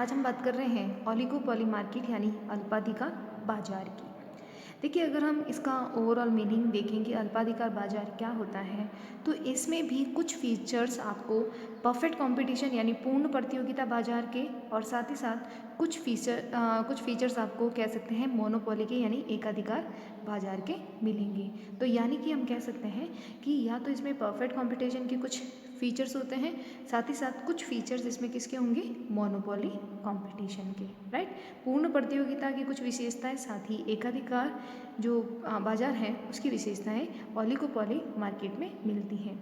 आज हम बात कर रहे हैं ओलिगोपोली मार्केट यानी अल्पाधिकार बाजार की। देखिए, अगर हम इसका ओवरऑल मीनिंग देखें कि अल्पाधिकार बाजार क्या होता है, तो इसमें भी कुछ फीचर्स आपको परफेक्ट कंपटीशन यानी पूर्ण प्रतियोगिता बाजार के, और साथ ही साथ कुछ फीचर्स आपको कह सकते हैं मोनोपोली के यानी एकाधिकार बाजार के मिलेंगे। तो यानी कि हम कह सकते हैं कि या तो इसमें परफेक्ट कंपटीशन के कुछ फीचर्स होते हैं, साथ ही साथ कुछ फीचर्स इसमें किसके होंगे, मोनोपोली कंपटीशन के, राइट। पूर्ण प्रतियोगिता की कुछ विशेषताएं, साथ ही एकाधिकार जो बाजार है उसकी विशेषताएं ओलिगोपोली मार्केट में मिलती हैं।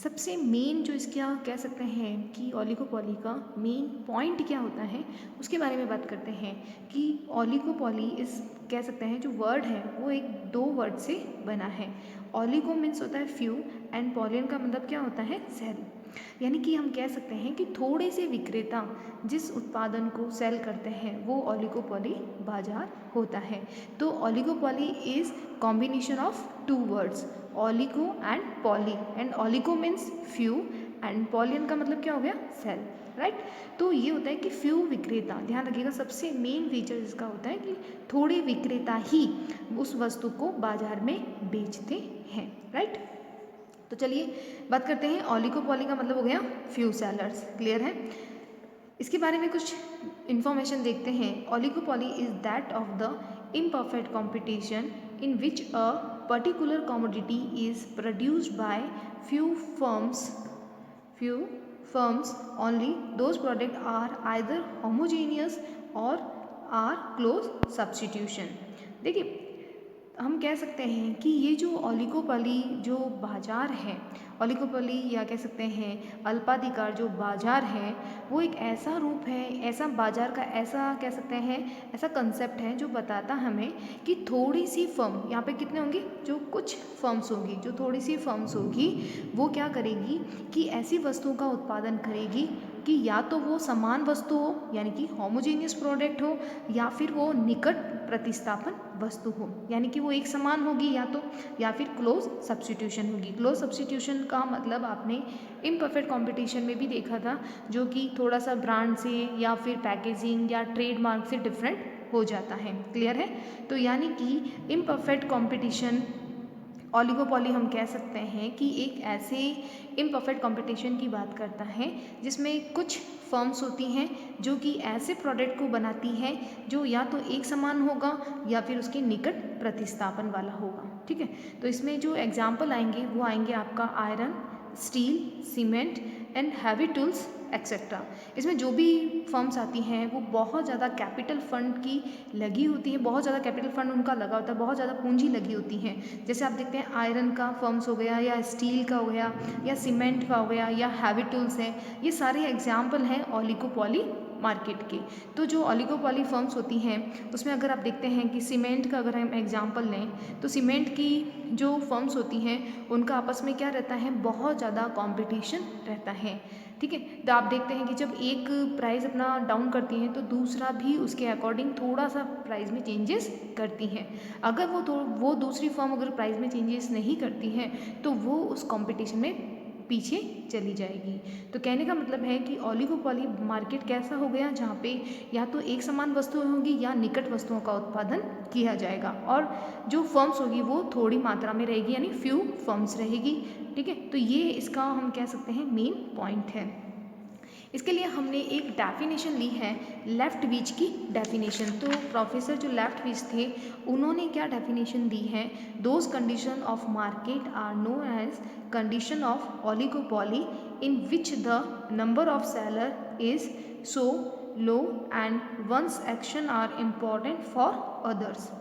सबसे मेन जो इसका कह सकते हैं कि ओलिगोपोली का मेन पॉइंट क्या होता है, उसके बारे में बात करते हैं कि ओलिगोपोली इस कह सकते हैं जो वर्ड है वो एक दो वर्ड से बना है। ओलिगो मीन्स होता है फ्यू एंड पॉलियन का मतलब क्या होता है, सेल। यानी कि हम कह सकते हैं कि थोड़े से विक्रेता जिस उत्पादन को सेल करते हैं वो ओलिगोपोली बाजार होता है। तो oligopoly is combination of two words, oligo and poly, and oligo means few and पॉलियन का मतलब क्या हो गया, सेल, राइट। तो ये होता है कि फ्यू विक्रेता, ध्यान रखिएगा सबसे मेन फीचर इसका होता है कि थोड़े विक्रेता ही उस वस्तु को बाजार में बेचते हैं, राइट। तो चलिए बात करते हैं, ओलिगोपोली का मतलब हो गया फ्यू सेलर्स, क्लियर है। इसके बारे में कुछ इंफॉर्मेशन देखते हैं। Oligopoly is that of the imperfect competition in which a particular commodity is produced by few firms only. Those products are either homogeneous or are close substitution. देखिए, हम कह सकते हैं कि ये जो ओलिगोपोली जो बाजार है, ओलिगोपोली या कह सकते हैं अल्पाधिकार जो बाजार है, वो एक ऐसा रूप है, ऐसा बाजार का ऐसा कह सकते हैं ऐसा कंसेप्ट है जो बताता हमें कि थोड़ी सी फर्म, यहाँ पे कितने होंगे, जो कुछ फर्म्स होगी, जो थोड़ी सी फर्म्स होगी वो क्या करेगी कि ऐसी वस्तुओं का उत्पादन करेगी कि या तो वो समान वस्तु हो यानी कि होमोजेनियस प्रोडक्ट हो, या फिर वो निकट प्रतिस्थापन वस्तु हो यानी कि वो एक समान होगी या तो, या फिर क्लोज सब्स्टिट्यूशन होगी। क्लोज सब्स्टिट्यूशन का मतलब आपने इम्परफेक्ट कंपटीशन में भी देखा था, जो कि थोड़ा सा ब्रांड से या फिर पैकेजिंग या ट्रेडमार्क से डिफरेंट हो जाता है, क्लियर है। तो यानी कि इम्परफेक्ट कंपटीशन ओलिगोपोली हम कह सकते हैं कि एक ऐसे इम्परफेक्ट कंपटीशन की बात करता है जिसमें कुछ फर्म्स होती हैं जो कि ऐसे प्रोडक्ट को बनाती हैं जो या तो एक समान होगा या फिर उसके निकट प्रतिस्थापन वाला होगा, ठीक है। तो इसमें जो एग्जाम्पल आएंगे वो आएंगे आपका iron, steel, cement and heavy tools etcetera. इसमें जो भी फर्म्स आती हैं वो बहुत ज़्यादा कैपिटल फंड की लगी होती है, बहुत ज़्यादा कैपिटल फंड उनका लगा होता है, बहुत ज़्यादा पूंजी लगी होती हैं। जैसे आप देखते हैं आयरन का फर्म्स हो गया, या स्टील का हो गया, या सीमेंट का हो गया, या हैवी टूल्स हैं, ये सारे एग्जाम्पल हैं ओलिगोपोली मार्केट के। तो जो ओलिगोपोली फर्म्स होती हैं उसमें अगर आप देखते हैं कि सीमेंट का अगर हम एग्जाम्पल लें तो सीमेंट की जो फर्म्स होती हैं उनका आपस में क्या रहता है, बहुत ज़्यादा कॉम्पिटिशन रहता है, ठीक है। तो आप देखते हैं कि जब एक प्राइस अपना डाउन करती हैं तो दूसरा भी उसके अकॉर्डिंग थोड़ा सा प्राइस में चेंजेस करती हैं। अगर वो दूसरी फर्म अगर प्राइस में चेंजेस नहीं करती हैं तो वो उस कंपटीशन में पीछे चली जाएगी। तो कहने का मतलब है कि ओलिगोपोली मार्केट कैसा हो गया जहाँ पे या तो एक समान वस्तुएं होंगी या निकट वस्तुओं का उत्पादन किया जाएगा, और जो फर्म्स होगी वो थोड़ी मात्रा में रहेगी यानी फ्यू फर्म्स रहेगी, ठीक है। तो ये इसका हम कह सकते हैं मेन पॉइंट है। इसके लिए हमने एक डेफिनेशन ली है, लेफ्ट विच की डेफिनेशन। तो प्रोफेसर जो लेफ्ट विच थे उन्होंने क्या डेफिनेशन दी है, those condition of market are known as condition of oligopoly in which the number of seller is so low and one's action are important for others.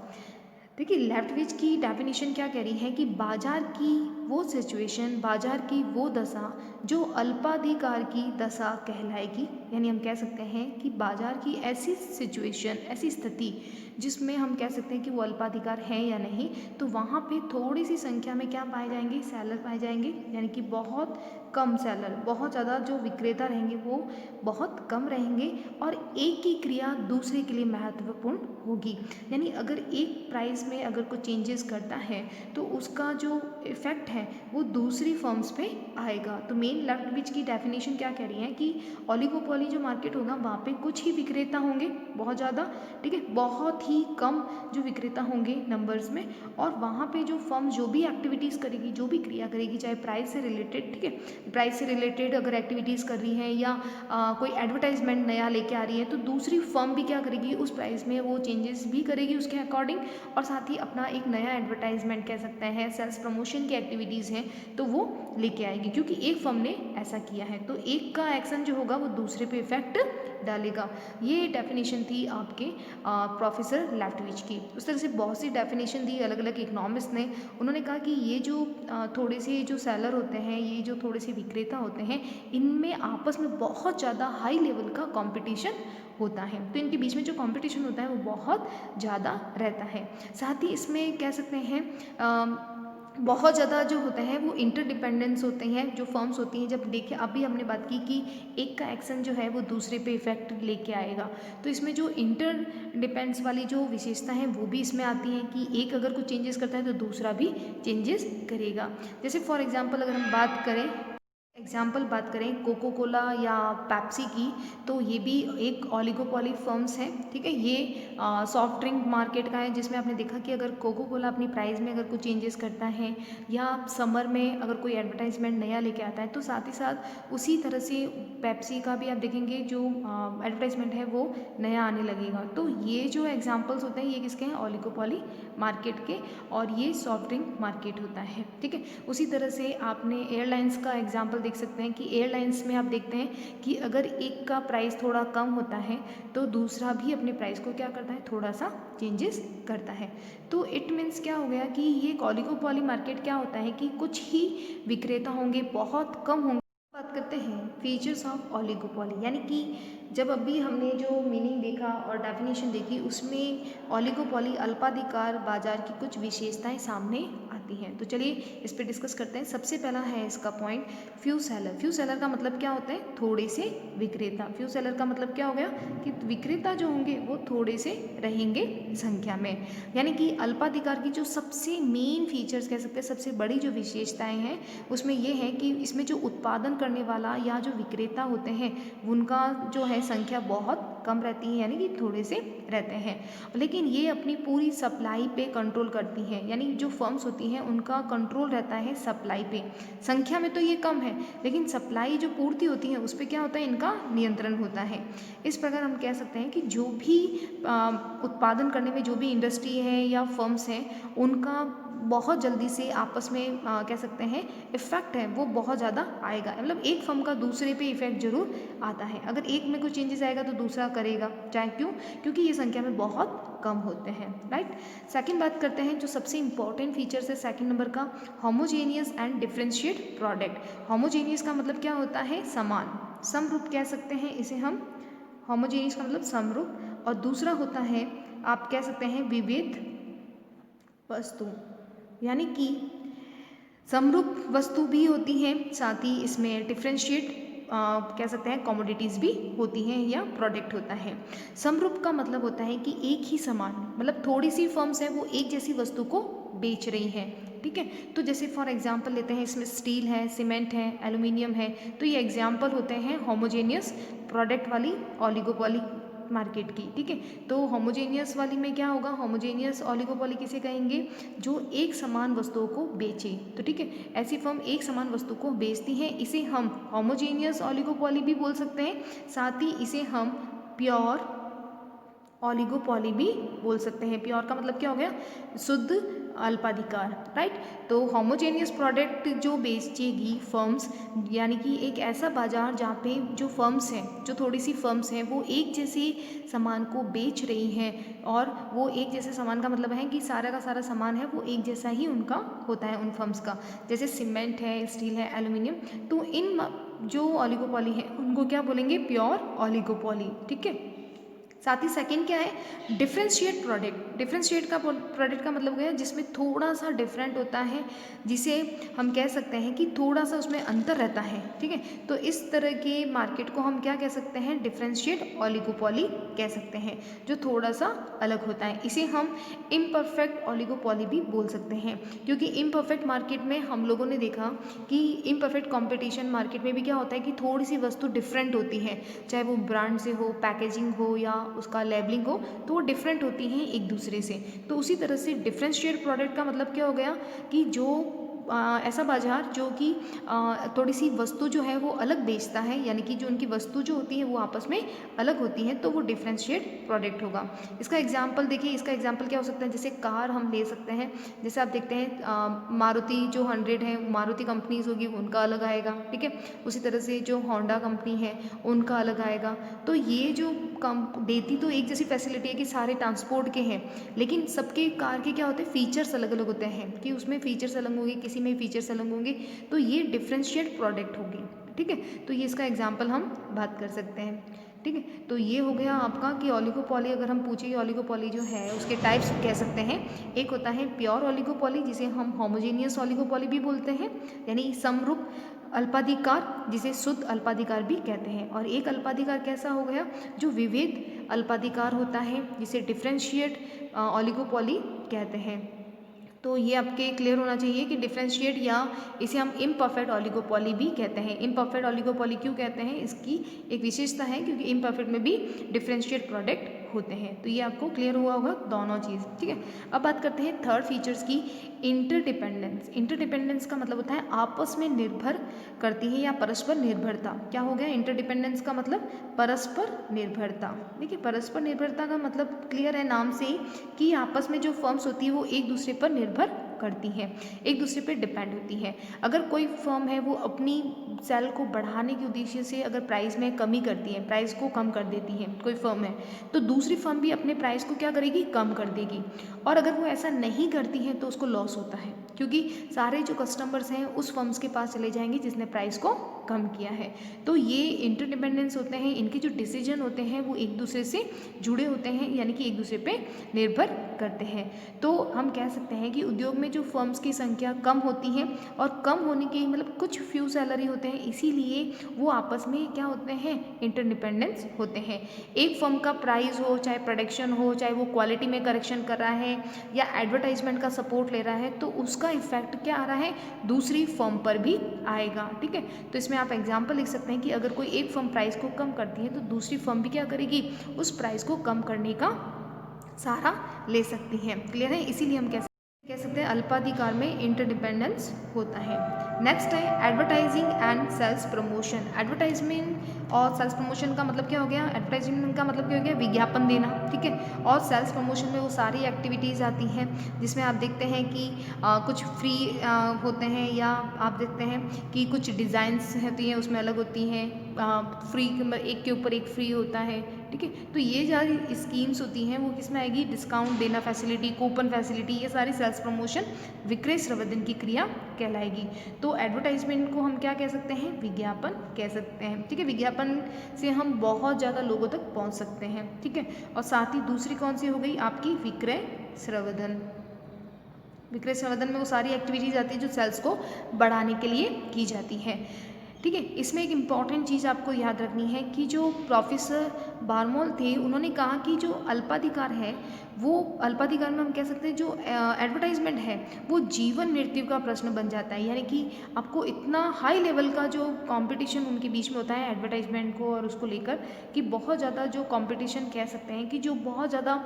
देखिए, Leftwich की definition क्या कह रही है कि बाजार की वो सिचुएशन, बाजार की वो दशा जो अल्पाधिकार की दशा कहलाएगी, यानी हम कह सकते हैं कि बाजार की ऐसी सिचुएशन, ऐसी स्थिति जिसमें हम कह सकते हैं कि वो अल्पाधिकार है या नहीं, तो वहाँ पे थोड़ी सी संख्या में क्या पाए जाएंगे, सेलर पाए जाएंगे, यानी कि बहुत कम सेलर, बहुत ज़्यादा जो विक्रेता रहेंगे वो बहुत कम रहेंगे, और एक की क्रिया दूसरे के लिए महत्वपूर्ण होगी। यानी अगर एक प्राइस में अगर कुछ चेंजेस करता है तो उसका जो इफ़ेक्ट है है वो दूसरी फर्म्स पे आएगा। तो मेन लेफ्टविच की डेफिनेशन क्या कह रही है कि ओलिगोपोली जो मार्केट होगा वहाँ पे कुछ ही विक्रेता होंगे, बहुत ज़्यादा, ठीक है, बहुत ही कम जो विक्रेता होंगे नंबर्स में, और वहाँ पे जो फर्म जो भी एक्टिविटीज़ करेगी, जो भी क्रिया करेगी, चाहे प्राइस से रिलेटेड, ठीक है, प्राइस से रिलेटेड अगर एक्टिविटीज़ कर रही है या कोई एडवर्टाइजमेंट नया लेके आ रही है, तो दूसरी फर्म भी क्या करेगी, उस प्राइस में वो चेंजेस भी करेगी उसके अकॉर्डिंग, और साथ ही अपना एक नया एडवर्टाइजमेंट कह सकते हैं, सेल्स प्रमोशन की एक्टिविटीज़ हैं तो वो लेके आएगी, क्योंकि एक फर्म ने ऐसा किया है। तो एक का एक्शन जो होगा वो दूसरे पे इफेक्ट डालेगा। ये डेफिनेशन थी आपके प्रोफेसर लेफ्टविच की। उस तरह से बहुत सी डेफिनेशन दी अलग अलग इकोनॉमिस्ट ने। उन्होंने कहा कि ये जो थोड़े से जो सेलर होते हैं, ये जो थोड़े से विक्रेता होते हैं, इनमें आपस में बहुत ज़्यादा हाई लेवल का कंपटीशन होता है। तो इनके बीच में जो कंपटीशन होता है वो बहुत ज़्यादा रहता है। साथ ही इसमें कह सकते हैं बहुत ज़्यादा जो होते हैं वो इंटरडिपेंडेंस होते हैं, जो फर्म्स होती हैं। जब देखिए अभी हमने बात की कि एक का एक्शन जो है वो दूसरे पे इफेक्ट लेके आएगा, तो इसमें जो इंटर डिपेंड्स वाली जो विशेषता है वो भी इसमें आती हैं कि एक अगर कुछ चेंजेस करता है तो दूसरा भी चेंजेस करेगा। जैसे फॉर एग्जांपल अगर हम बात करें कोको कोला या पेप्सी की, तो ये भी एक ओलिगोपोली फर्म्स हैं, ठीक है। ये सॉफ्ट ड्रिंक मार्केट का है, जिसमें आपने देखा कि अगर कोको कोला अपनी प्राइस में अगर कुछ चेंजेस करता है या समर में अगर कोई एडवर्टाइजमेंट नया लेके आता है, तो साथ ही साथ उसी तरह से पेप्सी का भी आप देखेंगे जो एडवर्टाइजमेंट है वो नया आने लगेगा। तो ये जो एग्जाम्पल्स होते हैं ये किसके हैं, ओलिगोपोली मार्केट के, और ये सॉफ्ट ड्रिंक मार्केट होता है, ठीक है। उसी तरह से आपने एयरलाइंस का एग्जाम्पल देख सकते हैं कि एयरलाइंस में आप देखते हैं कि अगर एक का प्राइस थोड़ा कम होता है तो दूसरा भी अपने प्राइस को क्या करता है, थोड़ा सा चेंजेस करता है। तो इट मीन्स क्या हो गया कि ये ओलिगोपोली मार्केट क्या होता है कि कुछ ही विक्रेता होंगे, बहुत कम होंगे। बात करते हैं फीचर्स ऑफ ओलिगोपोली, यानी कि जब अभी हमने जो मीनिंग देखा और डेफिनेशन देखी, उसमें ओलिगोपोली अल्पाधिकार बाजार की कुछ विशेषताएं सामने आती हैं। तो चलिए इस पर डिस्कस करते हैं। सबसे पहला है इसका point few seller. Few seller का मतलब क्या होता है, थोड़े से विक्रेता। फ्यू सेलर का मतलब क्या हो गया कि विक्रेता जो होंगे वो थोड़े से रहेंगे संख्या में, यानी कि अल्पाधिकार की जो सबसे मेन फीचर्स कह सकते हैं, सबसे बड़ी जो विशेषताएं हैं उसमें ये है कि इसमें जो उत्पादन करने वाला या जो विक्रेता होते हैं उनका जो है संख्या बहुत कम रहती है, यानी कि थोड़े से रहते हैं, लेकिन ये अपनी पूरी सप्लाई पे कंट्रोल करती हैं। यानी जो फर्म्स होती हैं उनका कंट्रोल रहता है सप्लाई पे। संख्या में तो ये कम है, लेकिन सप्लाई जो पूर्ति होती है उस पर क्या होता है, इनका नियंत्रण होता है। इस प्रकार हम कह सकते हैं कि जो भी उत्पादन करने में जो भी इंडस्ट्री है या फर्म्स हैं, उनका बहुत जल्दी से आपस में कह सकते हैं इफेक्ट है वो बहुत ज़्यादा आएगा। मतलब एक फर्म का दूसरे पे इफेक्ट जरूर आता है। अगर एक में कुछ चेंजेस आएगा तो दूसरा करेगा, चाहे क्यों, क्योंकि ये संख्या में बहुत कम होते हैं, राइट। सेकंड बात करते हैं जो सबसे इंपॉर्टेंट फीचर्स है सेकंड नंबर का, homogeneous and differentiate product. Homogeneous का मतलब क्या होता है, समान, समरूप कह सकते हैं इसे हम। होमोजेनियस का मतलब समरूप, और दूसरा होता है आप कह सकते हैं विविध वस्तु, यानी कि समरूप वस्तु भी होती हैं, साथ ही इसमें डिफरेंशिएट कह सकते हैं कमोडिटीज़ भी होती हैं या प्रोडक्ट होता है। समरूप का मतलब होता है कि एक ही समान, मतलब थोड़ी सी फर्म्स हैं वो एक जैसी वस्तु को बेच रही हैं, ठीक है। तो जैसे फॉर एग्जांपल लेते हैं, इसमें स्टील है, सीमेंट है, एल्यूमिनियम है, तो ये एग्जांपल होते हैं होमोजेनियस प्रोडक्ट वाली ओलिगोपोली मार्केट की, ठीक है। तो होमोजेनियस वाली में क्या होगा, होमोजेनियस ओलिगोपोली किसे कहेंगे, जो एक समान वस्तुओं को बेचे। तो ठीक है, ऐसी फर्म एक समान वस्तु को बेचती हैं, इसे हम होमोजेनियस ओलिगोपोली भी बोल सकते हैं। साथ ही इसे हम प्योर ओलिगोपोली भी बोल सकते हैं। प्योर का मतलब क्या हो गया, शुद्ध अल्पाधिकार, राइट। तो होमोजेनियस प्रोडक्ट जो बेचेगी फर्म्स, यानी कि एक ऐसा बाजार जहाँ पे जो फर्म्स हैं, जो थोड़ी सी फर्म्स हैं, वो एक जैसे सामान को बेच रही हैं, और वो एक जैसे सामान का मतलब है कि सारा का सारा सामान है वो एक जैसा ही उनका होता है उन फर्म्स का। जैसे सीमेंट है, स्टील है, एल्यूमिनियम, तो इन जो ओलिगोपोली है उनको क्या बोलेंगे, प्योर ओलिगोपोली, ठीक है। साथ ही सेकंड क्या है, डिफरेंशिएट प्रोडक्ट। डिफरेंशिएट का प्रोडक्ट का मतलब क्या है, जिसमें थोड़ा सा डिफरेंट होता है, जिसे हम कह सकते हैं कि थोड़ा सा उसमें अंतर रहता है, ठीक है। तो इस तरह के मार्केट को हम क्या कह सकते हैं, डिफरेंशिएट ओलिगोपोली कह सकते हैं, जो थोड़ा सा अलग होता है। इसे हम इम्परफेक्ट ओलिगोपोली भी बोल सकते हैं, क्योंकि इम्परफेक्ट मार्केट में हम लोगों ने देखा कि इम्परफेक्ट कंपटीशन मार्केट में भी क्या होता है कि थोड़ी सी वस्तु डिफरेंट होती है, चाहे वो ब्रांड से हो, पैकेजिंग हो या उसका लेबलिंग हो, तो वो डिफरेंट होती हैं एक दूसरे से। तो उसी तरह से डिफरेंशिएट प्रोडक्ट का मतलब क्या हो गया कि जो ऐसा बाजार जो कि थोड़ी सी वस्तु जो है वो अलग बेचता है, यानी कि जो उनकी वस्तु जो होती है वो आपस में अलग होती हैं, तो वो डिफरेंशिएट प्रोडक्ट होगा। इसका एग्जांपल देखिए, इसका एग्जांपल क्या हो सकता है, जैसे कार हम ले सकते हैं। जैसे आप देखते हैं मारुति जो 100 है, मारुति कंपनीज होगी उनका अलग आएगा, ठीक है। उसी तरह से जो होंडा कंपनी है उनका अलग आएगा। तो ये जो कम देती तो एक जैसी फैसिलिटी है कि सारे ट्रांसपोर्ट के हैं, लेकिन सबके कार के क्या होते हैं, फीचर्स अलग अलग होते हैं, कि उसमें फीचर्स अलग होंगे, किसी में फीचर्स अलग होंगे, तो ये डिफरेंशिएट प्रोडक्ट होगी, ठीक है। तो ये इसका एग्जाम्पल हम बात कर सकते हैं, ठीक है। तो ये हो गया आपका कि ओलिगोपोली। अगर हम पूछे कि ओलिगोपोली जो है उसके टाइप्स कह सकते हैं, एक होता है प्योर ओलिगोपोली, जिसे हम होमोजेनियस ओलिगोपोली भी बोलते हैं, यानी समरूप अल्पाधिकार, जिसे शुद्ध अल्पाधिकार भी कहते हैं। और एक अल्पाधिकार कैसा हो गया, जो विविध अल्पाधिकार होता है, जिसे डिफरेंशिएट ओलिगोपोली कहते हैं। तो ये आपके क्लियर होना चाहिए कि डिफरेंशिएट या इसे हम इम्परफेक्ट ओलिगोपोली भी कहते हैं। इम्परफेक्ट ओलिगोपोली क्यों कहते हैं, इसकी एक विशेषता है, क्योंकि इम्परफेक्ट में भी डिफरेंशिएट प्रोडक्ट होते हैं। तो ये आपको क्लियर हुआ होगा दोनों चीज़, ठीक है। अब बात करते हैं थर्ड फीचर्स की, इंटरडिपेंडेंस। इंटरडिपेंडेंस का मतलब होता है आपस में निर्भर करती है या परस्पर निर्भरता। क्या हो गया, इंटरडिपेंडेंस का मतलब परस्पर निर्भरता। देखिए, परस्पर निर्भरता का मतलब क्लियर है नाम से ही, कि आपस में जो फर्म्स होती है वो एक दूसरे पर निर्भर करती हैं, एक दूसरे पे डिपेंड होती हैं। अगर कोई फर्म है वो अपनी सेल को बढ़ाने के उद्देश्य से अगर प्राइस में कमी करती है, प्राइस को कम कर देती है कोई फर्म है, तो दूसरी फर्म भी अपने प्राइस को क्या करेगी, कम कर देगी। और अगर वो ऐसा नहीं करती है तो उसको लॉस होता है, क्योंकि सारे जो कस्टमर्स हैं उस फर्म्स के पास चले जाएंगे जिसने प्राइस को कम किया है। तो ये इंटरडिपेंडेंस होते हैं, इनके जो डिसीजन होते हैं वो एक दूसरे से जुड़े होते हैं, यानी कि एक दूसरे पे निर्भर करते हैं। तो हम कह सकते हैं कि उद्योग में जो फर्म्स की संख्या कम होती है, और कम होने के मतलब कुछ फ्यू सैलरी होते हैं, इसीलिए वो आपस में क्या होते हैं, इंटरडिपेंडेंस होते हैं। एक फर्म का प्राइस हो, चाहे प्रोडक्शन हो, चाहे वो क्वालिटी में करेक्शन कर रहा है या एडवर्टाइजमेंट का सपोर्ट ले रहा है, तो उसका इफेक्ट क्या आ रहा है, दूसरी फर्म पर भी आएगा, ठीक है। तो इसमें आप एग्जाम्पल लिख सकते हैं कि अगर कोई एक फर्म प्राइस को कम करती है तो दूसरी फर्म भी क्या करेगी, उस प्राइस को कम करने का सहारा ले सकती हैं। क्लियर है, इसीलिए हम कह सकते हैं अल्पाधिकार में इंटरडिपेंडेंस होता है। नेक्स्ट है advertising and sales promotion. Advertisement और सेल्स प्रमोशन का मतलब क्या हो गया, एडवर्टाइजमेंट का मतलब क्या हो गया, विज्ञापन देना, ठीक है। और सेल्स प्रमोशन में वो सारी एक्टिविटीज़ आती हैं जिसमें आप देखते हैं कि कुछ फ्री होते हैं, या आप देखते हैं कि कुछ डिज़ाइंस होती हैं उसमें अलग होती हैं, फ्री एक के ऊपर एक फ्री होता है, ठीक है। तो ये सारी स्कीम्स होती हैं वो किस में आएगी, डिस्काउंट देना, फैसिलिटी, कूपन फैसिलिटी, ये सारी सेल्स प्रमोशन विक्रय संवर्धन की क्रिया कहलाएगी। तो एडवर्टाइजमेंट को हम क्या कह सकते हैं, विज्ञापन कह सकते हैं, ठीक है। विज्ञापन से हम बहुत ज़्यादा लोगों तक पहुंच सकते हैं, ठीक है। और साथ ही दूसरी कौन सी हो गई आपकी, विक्रय संवर्धन। विक्रय संवर्धन में वो सारी एक्टिविटीज आती है जो सेल्स को बढ़ाने के लिए की जाती है, ठीक है। इसमें एक इम्पॉर्टेंट चीज़ आपको याद रखनी है कि जो प्रोफेसर बारमोल थे उन्होंने कहा कि जो अल्पाधिकार है, वो अल्पाधिकार में हम कह सकते हैं जो एडवर्टाइजमेंट है वो जीवन मृत्यु का प्रश्न बन जाता है, यानी कि आपको इतना हाई लेवल का जो कंपटीशन उनके बीच में होता है एडवर्टाइजमेंट को और उसको लेकर, कि बहुत ज़्यादा जो कंपटीशन कह सकते हैं कि जो बहुत ज़्यादा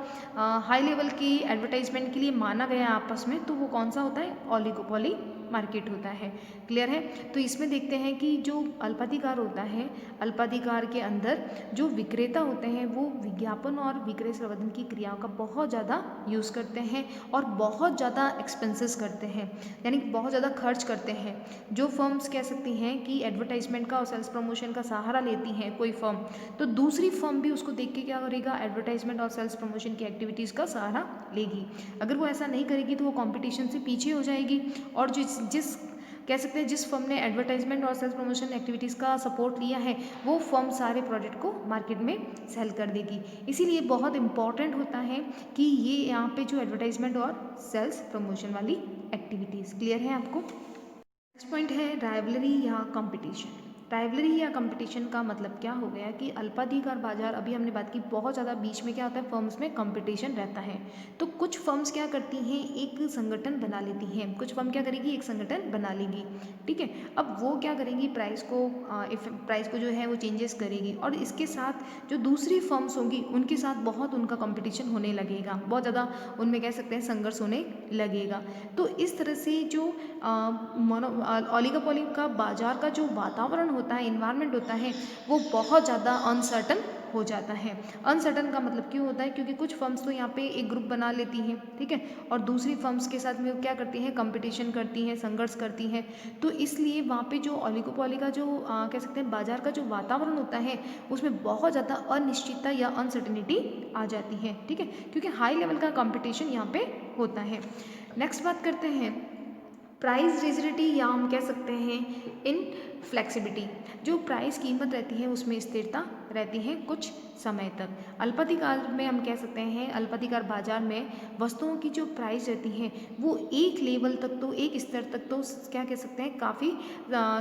हाई लेवल की एडवर्टाइजमेंट के लिए माना गया आपस में, तो वो कौन सा होता है, ओलिगोपोली मार्केट होता है। क्लियर है। तो इसमें देखते हैं कि जो अल्पाधिकार होता है, अल्पाधिकार के अंदर जो विक्रेता होते हैं वो विज्ञापन और विक्रय संवर्धन की क्रियाओं का बहुत ज़्यादा यूज़ करते हैं और बहुत ज़्यादा एक्सपेंसेस करते हैं, यानी बहुत ज़्यादा खर्च करते हैं। जो फर्म्स कह सकती हैं कि एडवर्टाइजमेंट का और सेल्स प्रमोशन का सहारा लेती हैं कोई फर्म, तो दूसरी फर्म भी उसको देख के क्या करेगा, एडवर्टाइजमेंट और सेल्स प्रमोशन की एक्टिविटीज़ का सहारा लेगी। अगर वो ऐसा नहीं करेगी तो वो कॉम्पिटिशन से पीछे हो जाएगी, और जिस कह सकते हैं जिस फर्म ने एडवर्टाइजमेंट और सेल्स प्रमोशन एक्टिविटीज़ का सपोर्ट लिया है वो फर्म सारे प्रोडक्ट को मार्केट में सेल कर देगी। इसीलिए बहुत इंपॉर्टेंट होता है कि ये यहाँ पे जो एडवर्टाइजमेंट और सेल्स प्रमोशन वाली एक्टिविटीज़। क्लियर है आपको? नेक्स्ट पॉइंट है राइवलरी या कंपटीशन। राइवलरी या कंपटीशन का मतलब क्या हो गया कि अल्पाधिकार बाजार, अभी हमने बात की, बहुत ज़्यादा बीच में क्या होता है, फर्म्स में कंपटीशन रहता है। तो कुछ फर्म्स क्या करती हैं, एक संगठन बना लेती हैं। कुछ फर्म क्या करेगी, एक संगठन बना लेगी, ठीक है। अब वो क्या करेंगी, प्राइस को जो है वो चेंजेस करेगी और इसके साथ जो दूसरी फर्म्स होंगी उनके साथ बहुत उनका कंपटीशन होने लगेगा, बहुत ज़्यादा उनमें कह सकते हैं संघर्ष होने लगेगा। तो इस तरह से जो ओलिगोपोली का बाजार का जो वातावरण होता है, इन्वायरमेंट होता है, वो बहुत ज़्यादा अनसर्टन हो जाता है। अनसर्टन का मतलब क्यों होता है, क्योंकि कुछ फर्म्स तो यहाँ पे एक ग्रुप बना लेती हैं, ठीक है, और दूसरी फर्म्स के साथ में वो क्या करती हैं, कंपटीशन करती हैं, संघर्ष करती हैं। तो इसलिए वहाँ पे जो ओलिगोपोली का जो कह सकते हैं बाजार का जो वातावरण होता है उसमें बहुत ज़्यादा अनिश्चितता या अनसर्टनिटी आ जाती है, ठीक है, क्योंकि हाई लेवल का कंपटीशन यहाँ पे होता है। नेक्स्ट बात करते हैं प्राइस रिजिडिटी या हम कह सकते हैं इन फ्लेक्सिबिलिटी। जो प्राइस कीमत रहती है उसमें स्थिरता रहती है कुछ समय तक। अल्पाधिकार में हम कह सकते हैं, अल्पाधिकार बाजार में वस्तुओं की जो प्राइस रहती है वो एक लेवल तक तो, एक स्तर तक तो क्या कह सकते हैं, काफ़ी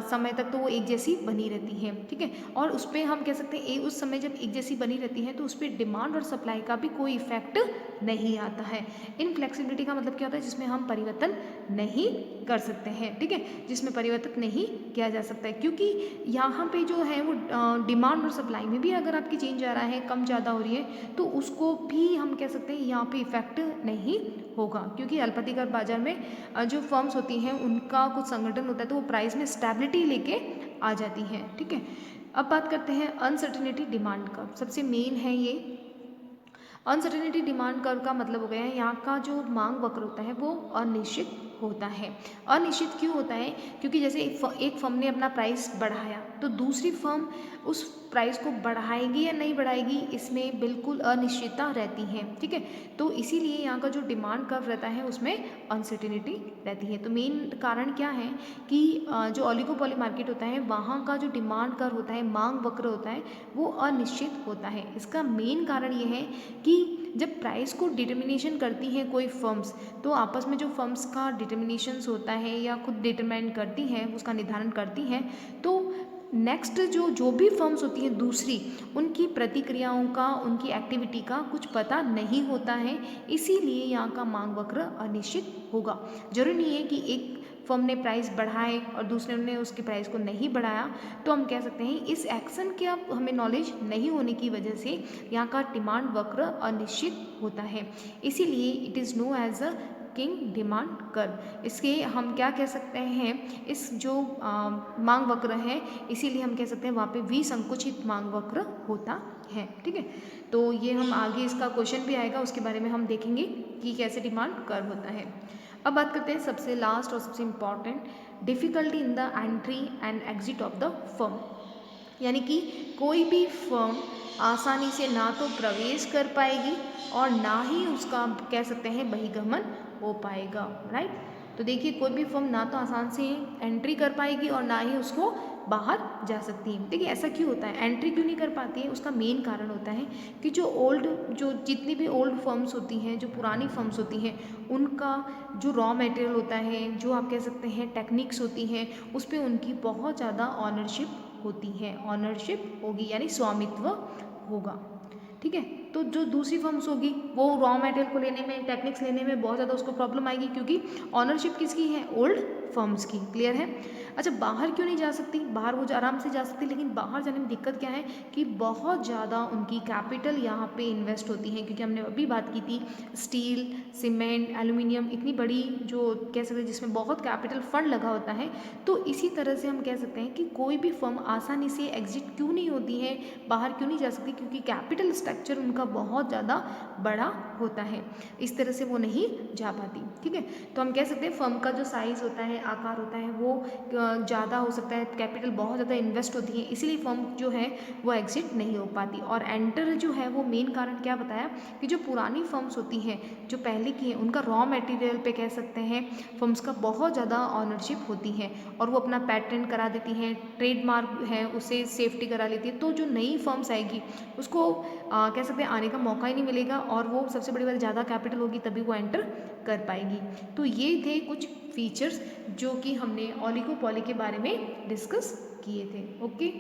समय तक तो वो एक जैसी बनी रहती है, ठीक है। और उस पर हम कह सकते हैं उस समय जब एक जैसी बनी रहती है तो उस पर डिमांड और सप्लाई का भी कोई इफेक्ट नहीं आता है। इन फ्लेक्सिबिलिटी का मतलब क्या होता है, जिसमें हम परिवर्तन नहीं कर सकते हैं, ठीक है, जिसमें परिवर्तित नहीं किया जा सकता है, क्योंकि यहाँ पे जो है वो डिमांड और सप्लाई में भी अगर आपकी चेंज आ रहा है, कम ज़्यादा हो रही है, तो उसको भी हम कह सकते हैं यहाँ पे इफेक्ट नहीं होगा, क्योंकि अल्पाधिकार बाजार में जो फर्म्स होती हैं उनका कुछ संगठन होता है तो वो प्राइस में स्टेबिलिटी लेके आ जाती हैं, ठीक है। अब बात करते हैं अनसर्टेनिटी डिमांड का, सबसे मेन है ये। अनसर्टेनिटी डिमांड कर्व का मतलब हो गया है यहाँ का जो मांग वक्र होता है वो अनिश्चित होता है। अनिश्चित क्यों होता है, क्योंकि जैसे एक फर्म ने अपना प्राइस बढ़ाया तो दूसरी फर्म उस प्राइस को बढ़ाएगी या नहीं बढ़ाएगी, इसमें बिल्कुल अनिश्चितता रहती है, ठीक है। तो इसीलिए यहाँ का जो डिमांड कर्व रहता है उसमें अनसर्टेनिटी रहती है। तो मेन कारण क्या है कि जो ओलिगोपोली मार्केट होता है वहाँ का जो डिमांड कर्व होता है, मांग वक्र होता है, वो अनिश्चित होता है। इसका मेन कारण ये है कि जब प्राइस को डिटर्मिनेशन करती हैं कोई फर्म्स, तो आपस में जो फर्म्स का डिटर्मिनेशंस होता है या खुद डिटरमाइन करती हैं, उसका निर्धारण करती हैं, तो नेक्स्ट जो भी फर्म्स होती हैं दूसरी, उनकी प्रतिक्रियाओं का, उनकी एक्टिविटी का कुछ पता नहीं होता है, इसीलिए यहाँ का मांग वक्र अनिश्चित होगा। जरूरी नहीं है कि एक फर्म ने प्राइस बढ़ाए और दूसरे ने उसके प्राइस को नहीं बढ़ाया, तो हम कह सकते हैं इस एक्शन के अब हमें नॉलेज नहीं होने की वजह से यहाँ का डिमांड वक्र अनिश्चित होता है, इसीलिए it is known as a kinked demand curve. इसके हम क्या कह सकते हैं, इस जो मांग वक्र है, इसीलिए हम कह सकते हैं वहाँ पे विसंकुचित मांग वक्र होता है, ठीक है। तो ये हम आगे इसका क्वेश्चन भी आएगा, उसके बारे में हम देखेंगे कि कैसे डिमांड कर्व होता है। अब बात करते हैं सबसे लास्ट और सबसे important, difficulty in the entry and exit of the firm. यानी कि कोई भी फर्म आसानी से ना तो प्रवेश कर पाएगी और ना ही उसका कह सकते हैं बहिर्गमन हो पाएगा, राइट। तो देखिए कोई भी फर्म ना तो आसान से एंट्री कर पाएगी और ना ही उसको बाहर जा सकती है। देखिए ऐसा क्यों होता है, एंट्री क्यों नहीं कर पाती है, उसका मेन कारण होता है कि जो जितनी भी ओल्ड फर्म्स होती हैं, जो पुरानी फर्म्स होती हैं, उनका जो रॉ मटेरियल होता है, जो आप कह सकते हैं टेक्निक्स होती हैं, उस पर उनकी बहुत ज़्यादा ऑनरशिप होती है, ऑनरशिप होगी यानी स्वामित्व होगा, ठीक है। तो जो दूसरी फर्म्स होगी वो रॉ मटेरियल को लेने में, टेक्निक्स लेने में बहुत ज़्यादा उसको प्रॉब्लम आएगी, क्योंकि ऑनरशिप किसकी है, ओल्ड फर्म्स की। क्लियर है। अच्छा बाहर क्यों नहीं जा सकती, बाहर वो आराम से जा सकती, लेकिन बाहर जाने में दिक्कत क्या है कि बहुत ज़्यादा उनकी कैपिटल यहाँ पे इन्वेस्ट होती है, क्योंकि हमने अभी बात की थी स्टील, सीमेंट, एल्यूमिनियम, इतनी बड़ी जो कह सकते हैं जिसमें बहुत कैपिटल फंड लगा होता है। तो इसी तरह से हम कह सकते हैं कि कोई भी फर्म आसानी से एग्जिट क्यों नहीं होती है, बाहर क्यों नहीं जा सकती, क्योंकि कैपिटल स्ट्रक्चर उनका बहुत ज़्यादा बड़ा होता है, इस तरह से वो नहीं जा पाती। ठीक है, तो हम कह सकते हैं फर्म का जो साइज़ होता है, आकार होता है, वो ज़्यादा हो सकता है, कैपिटल बहुत ज़्यादा इन्वेस्ट होती है, इसीलिए फर्म जो है वो एग्जिट नहीं हो पाती। और एंटर जो है वो मेन कारण क्या बताया कि जो पुरानी फर्म्स होती हैं, जो पहले की हैं, उनका रॉ मटेरियल पे कह सकते हैं फर्म्स का बहुत ज़्यादा ऑनरशिप होती है और वो अपना पैटेंट करा देती हैं, ट्रेडमार्क है उसे सेफ्टी करा लेती है। तो जो नई फर्म्स आएगी उसको कह सकते हैं आने का मौका ही नहीं मिलेगा और वो सबसे बड़ी बात ज़्यादा कैपिटल होगी तभी वो एंटर कर पाएगी। तो ये थे कुछ फीचर्स जो कि हमने ओलिगोपॉली के बारे में डिस्कस किए थे। ओके।